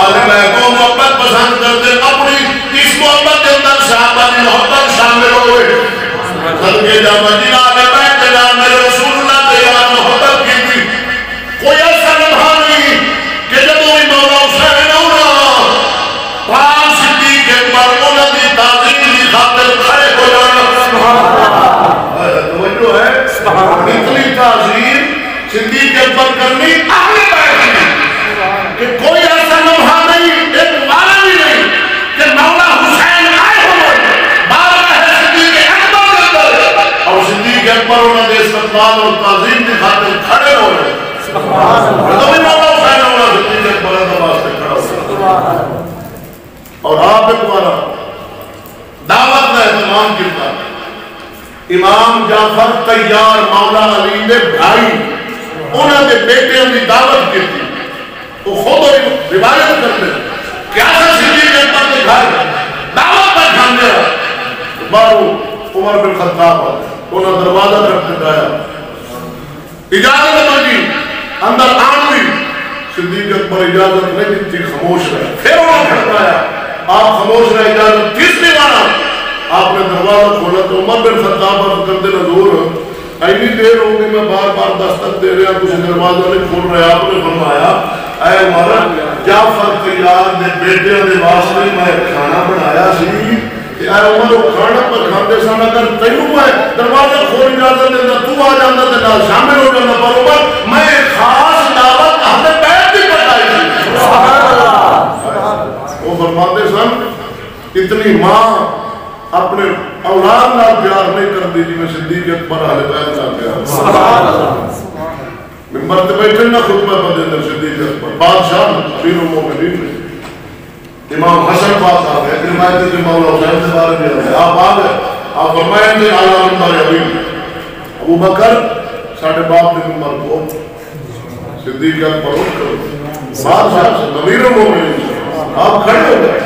آل بیت کو محبت پسند کرتے اپنی اس محبت کے اندر صحابہ کی محبت شامل ہوئے صدقے جا مدینہ آل بیت کے نام میرے رسول اللہ کے یہاں محبت کی تھی کوئی ایسا لمحہ نہیں کہ جب وہ مولا حسین ہونا پاک صدیق اکبر انہوں کی تعظیم کی خاطر کھڑے ہو جانا توجہ ہے اتنی تعظیم صدیق اکبر کرنی اہل بیت کی کہ کوئی ایسا لمحہ نہیں ایک والا بھی نہیں کہ مولا حسین آئے ہوئے بارہ ہے صدیق اکبر کے اندر اور صدیق اکبر انہوں نے استقبال اور تعظیم کی خاطر کھڑے ہو رہے تو بھی مولا حسین ہونا صدیق اکبر کے واسطے کھڑا ہو اور آپ ایک بارہ دعوت کا اہتمام کیا امام جعفر تیار مولا علی نے بھائی انہوں نے بیٹے کی دعوت کی تھی وہ خود روایت کرتے کیا تھا صدیق اکبر کے گھر دعوت پر کھانے بارو عمر بن خطاب انہوں نے دروازہ رکھ دکھایا اجازت مانگی اندر آن بھی صدیق اکبر اجازت نہیں دیتی خاموش رہے پھر انہوں نے کھڑکایا آپ خاموش رہے اجازت کس نے مانا آپ نے دروازہ کھولا تو عمر بن خطاب عرض کرتے حضور اینی دیر ہوگی میں بار بار دستک دے رہا کچھ دروازہ نہیں کھول رہے آپ نے فرمایا اے عمر جعفر تیار نے بیٹے دے واسطے میں کھانا بنایا سی کہ اے عمر وہ کھانا پر کھاندے سن اگر تینوں میں دروازہ کھول اجازت دینا تو آ جانا تے نال شامل ہو جانا پر عمر میں خاص دعوت اہل بیت کی بتائی تھی سبحان اللہ وہ فرماتے سن اتنی ماں اپنے اولاد نال پیار نہیں کر دی جی میں صدیق اکبر اہل بیت نال پیار سبحان اللہ ممبر تے بیٹھے نہ خطبہ پڑھتے اندر صدیق اکبر بادشاہ امیر المومنین امام حسن پاک آ گئے روایت کے مولا حسین سے بارے میں آئے آپ آ گئے آپ فرمائیں گے اعلیٰ ممبر ابھی ابو بکر ساڑھے باپ نے ممبر کو صدیق اکبر اٹھ کرو بادشاہ سے امیر المومنین آپ کھڑے ہو گئے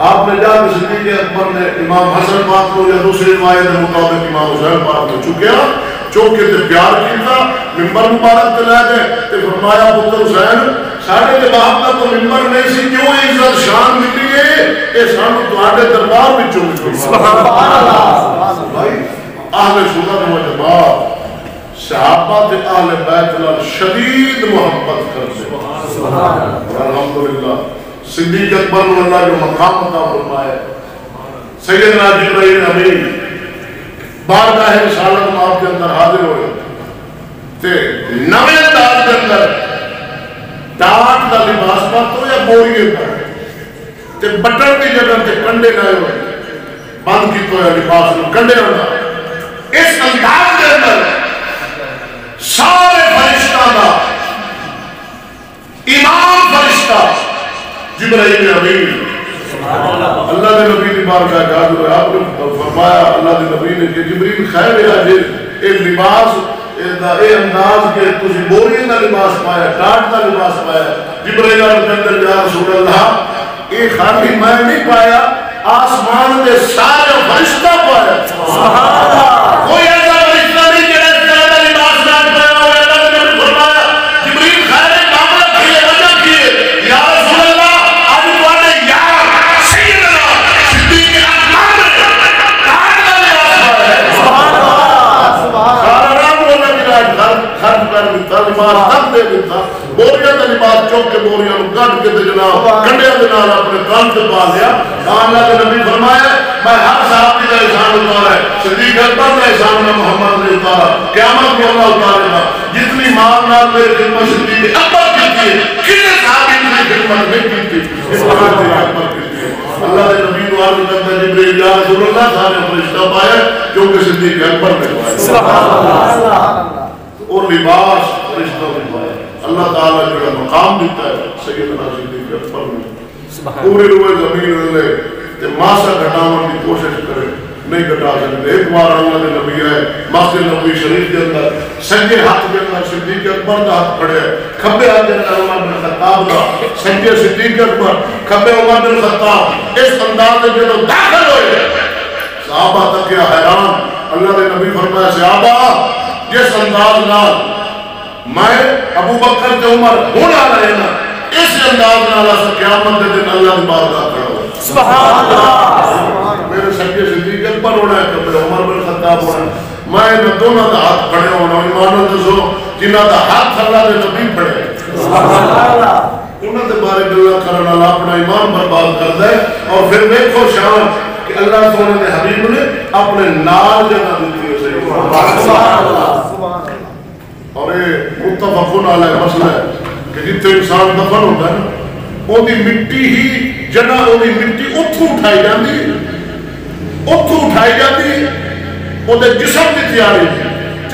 آپ نے جا کہ صدیق اکبر نے امام حسن پاک کو یا دوسری روایت مطابق امام حسین پاک کو چکیا چوکے تے پیار کیتا ممبر مبارک تے لے گئے تے فرمایا پتر حسین ساڑھے کے باپ کا تو ممبر نہیں سی کیوں عزت شان ملی ہے اے سانو تواڈے دربار وچ چوک سبحان اللہ بھائی اہل سنت و جماعت صحابہ تے اہل بیت نال شدید محبت کرتے سبحان اللہ الحمدللہ صدیق اکبر نے اللہ جو مقام عطا فرمایا سیدنا جبرائیل امین بارگاہ رسالت آپ کے اندر حاضر ہوئے تے نویں انداز کے اندر ٹاٹ کا لباس پاتو یا بوریے پر تے بٹن کی جگہ تے کنڈے لائے ہوئے بند کی تو یا لباس میں کنڈے ہونا اس انداز کے اندر سارے فرشتہ کا امام فرشتہ جبرائیل امین اللہ نے نبی نے بارگاہ جادو ہے آپ نے فرمایا اللہ نے نبی نے کہ جبریل خیر ہے آج اے لباس اے انداز کے تجھے بوری کا لباس پایا ٹاٹ کا لباس پایا جبریل اندر یا رسول اللہ اے خالی میں نہیں پایا آسمان دے سارے فرشتہ پایا سبحان اللہ کوئی ایسا فرشتہ نہیں کہ اس طرح کا لباس نہ پایا اور اللہ نے نبی فرمایا جبریل خیر ہے کامل کیے وجہ کیے یا رسول اللہ آج توانے یار سیدنا صدیق اکبر ٹاٹ کا لباس پایا سبحان اللہ سارا رام ہونا ملا خرد کر دیتا لباس تب دے دیتا بوریاں کا لباس چوک کے بوریاں کٹ کے جناب کنڈیاں کے نال اپنے کان سے پا لیا اللہ کے نبی فرمایا میں ہر صحابی کا احسان اتارا ہے صدیق اکبر کا احسان میں محمد نے اتارا قیامت کو اللہ اتارے گا جتنی مال نال میری خدمت صدیق اکبر کی ہے کتنے صحابی کی خدمت نہیں کی تھی اس طرح سے اکبر کی تھی اللہ کے نبی کو عرض کرتا ہے جبریل یا رسول اللہ سارے فرشتہ پایا کیونکہ صدیق اکبر نے پایا سبحان اللہ اور لباس فرشتہ نے پایا اللہ تعالیٰ جو مقام دیتا ہے سیدنا صدیق اکبر نے پورے روئے زمین رلے تے ماسا گھٹاون کی کوشش کرے نہیں گھٹا سکتے ایک بار اللہ نے نبی ہے مسجد نبوی شریف کے اندر سجے ہاتھ کے اندر صدیق اکبر کا ہاتھ پڑے کھبے ہاتھ کے اندر عمر بن خطاب کا سجے صدیق اکبر کھبے عمر بن خطاب اس انداز میں جو داخل ہوئے صحابہ تک کیا حیران اللہ نے نبی فرمایا صحابہ جس انداز نال میں ابو بکر تے عمر ہون آ رہے نا اس انداز نال اس قیامت دے دن اللہ دی بارگاہ کھڑا سبحان اللہ میرے سچے صدیق اکبر ہونا ہے کہ عمر بن خطاب ہونا ہے میں نہ دونوں دا ہاتھ پھڑے ہونا ایمان دسو جنہاں دا ہاتھ اللہ دے نبی پھڑے سبحان اللہ انہاں دے بارے گلاں کرن والا اپنا ایمان برباد کردا ہے اور پھر دیکھو شان کہ اللہ سونے دے حبیب نے اپنے نال جگہ دتی ہے سبحان اللہ اور یہ متفقون علیہ مسئلہ ہے کہ جتنے انسان دفن ہوتا ہے نا وہ دی مٹی ہی جنا وہ دی مٹی اتھو اٹھائی جاتی وہ دے جسم کی تیاری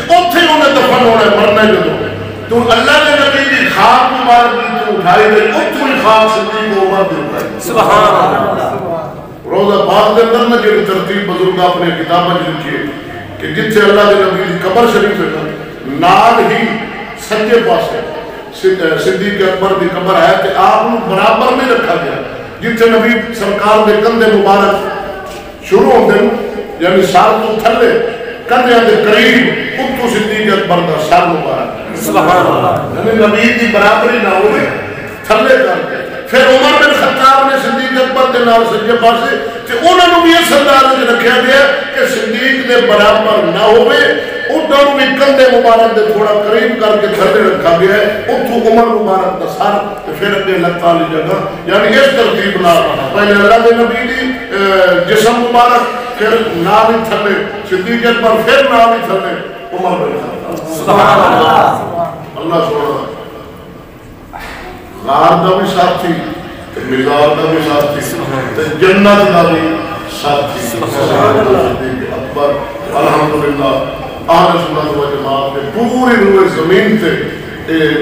اتھے انہیں دفن ہونا ہے مرنے جدو تو اللہ نے نبی دی خاک مبارک دی تو اٹھائی دے اتھو ہی خاک صدیق کو عمر دی اٹھائی سبحان اللہ روزہ پاک دے اندر میں جو ترتیب بزرگ اپنے کتابیں لکھی ہے کہ جتھے اللہ دے نبی دی قبر شریف ہے نال ہی سجے پاسے صدیق اکبر دی قبر ہے کہ آپ انہوں برابر میں رکھا گیا جتھے نبی سرکار دے کندھے مبارک شروع ہوتے ہیں یعنی سال تو تھلے کندھے دے قریب اتو صدیق اکبر دا سال مبارک سبحان اللہ یعنی نبی دی برابری نہ ہوئے تھلے کر کے پھر عمر بن خطاب نے صدیق اکبر کے نال سجے پاسے کہ انہوں نے بھی اس انداز میں رکھا گیا کہ صدیق دے برابر نہ ہوئے انہوں نے کندھے مبارک دے تھوڑا قریب کر کے تھلے رکھا گیا ہے اتو عمر مبارک دا سر پھر اگے لگتا لی جگہ یعنی اس ترتیب نہ پہلے اللہ دے نبی دی جسم مبارک پھر نال ہی تھلے صدیق اکبر پھر نال ہی تھلے عمر بن خطاب سبحان اللہ اللہ سبحانہ غار دا بھی ساتھی مزار دا بھی ساتھی جنت دا بھی ساتھی صدیق اکبر الحمدللہ اہل سنت و جماعت کے پوری روئے زمین تے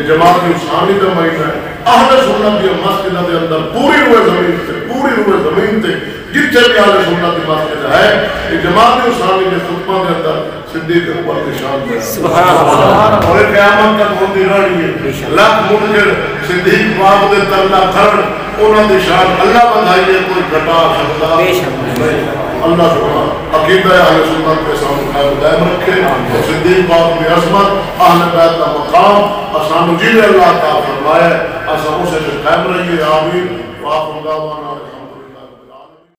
جماعت انسانی دا مہینہ ہے اہل سنت دی مسجد دے اندر پوری روئے زمین تے جتنے بھی اہل سنت دی مسجد ہے یہ جماعت انسانی کے خطبہ دے اندر صدیق اکبر کے شان ہے سبحان اللہ اور قیامت تک ہوتی رہی ہے لاکھ منکر صدیق باپ دے ترلا کرن انہاں دی شان اللہ بدھائیے کوئی گھٹا سکتا نہیں اللہ سبحانہ عقیدہ اہل سنت کے سامنے قائم دائم رکھے صدیق باپ کی عظمت اہل بیت کا مقام اسانو جیل اللہ تعالی فرمائے اسانو سے قائم رہیے آمین وآخر دعوانا